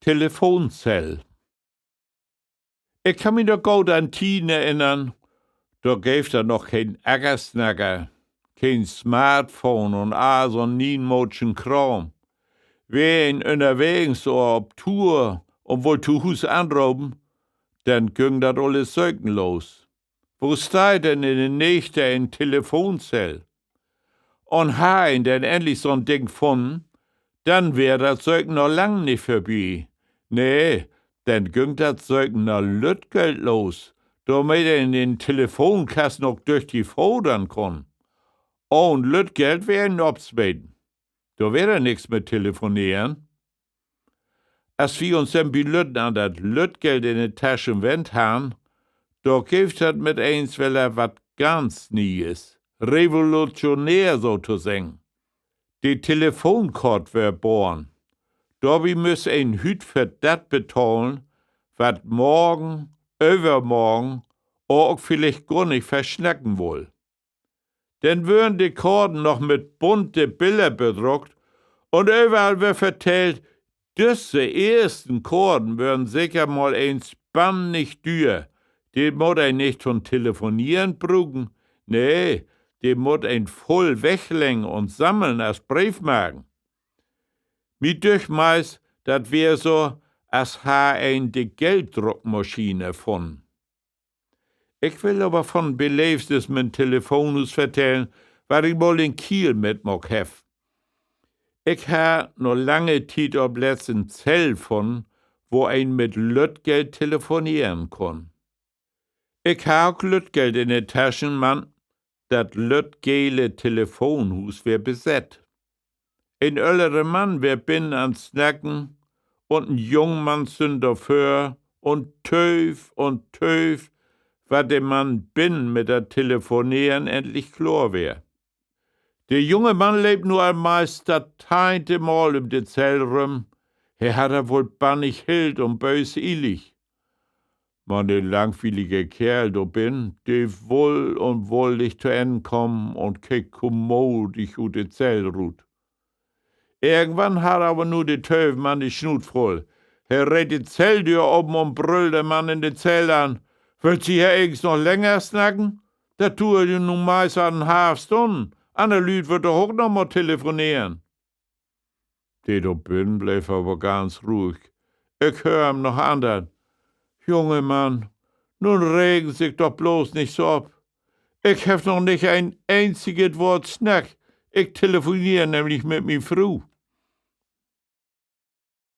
Telefonzell. Ich kann mich noch gut an Tien erinnern, da gäb da noch kein Ägersnacker, kein Smartphone und so nienmotschen Kram. Wen unterwegs oder auf Tour und wollt zu Hus anroben, dann ging dat alles Söken los. Wo steht denn in der Nächte ein Telefonzell? Und hein denn endlich so'n Ding gefunden, dann wär dat Söken noch lang nicht vorbei. Nee, dann ging dat Söken noch Lütgeld los, damit in den Telefonkasten noch durch die Fodern kon. Und Lütgeld wär ein Obsbeten. Da wär nix mit telefonieren. Als wir uns dann belütten an dat Lütgeld in de Taschen wend han, da gibt dat mit eins, weil wat ganz nie is. Revolutionär so zu sagen. Die Telefonkort wär born. Dobby müss ein Hüt für dat betalen, wat morgen, übermorgen, auch vielleicht gar nicht verschnacken wohl. Denn würden die Korden noch mit bunte Bilder bedruckt und überall wird vertellt, diese ersten Korden würden sicher mal ein Spann nicht dür. Die muss ein nicht zum Telefonieren brugen. Nee, die muss ein voll weglegen und sammeln als Briefmarken. Mir durchmeist, dat wär so, als ein die Gelddruckmaschine von. Ich will aber von Beleefdes mit Telefonus vertellen, weil ich mal in Kiel mit mag hef. Ich ha noch lange Zeit ob letzten Zell von, wo ein mit Lütgeld telefonieren kann. Ich ha auch Lütgeld in den Taschen, Mann, dat Lütgele Telefonhus wär beset. Ein älterer Mann wär binnen ans Snacken und ein Jungmann sind dafür und töf, wat dem Mann binnen mit der Telefonieren endlich klar wär. Der junge Mann lebt nur am meist das teinte Mal im de Zell rum. Hat wohl bannig hild und bös illig. Man der langweilige Kerl do bin, der wohl dich zu Ende kommen und kick kommod ich ut de Zell ruht. Irgendwann hat aber nur der Töfmann die Schnut voll. Rät die Zelldür oben und brüllt der Mann in de Zell an. Wollt Sie hier irgends noch länger snacken? Da tue ich nun meist an halb Stunden. Andere Lüd wird doch auch noch mal telefonieren. Der da bin bleib aber ganz ruhig. Ich hör ihm noch andern. Junge Mann, nun regen sich doch bloß nicht so ab. Ich hef noch nicht ein einziges Wort snack. Ich telefoniere nämlich mit mi Frau.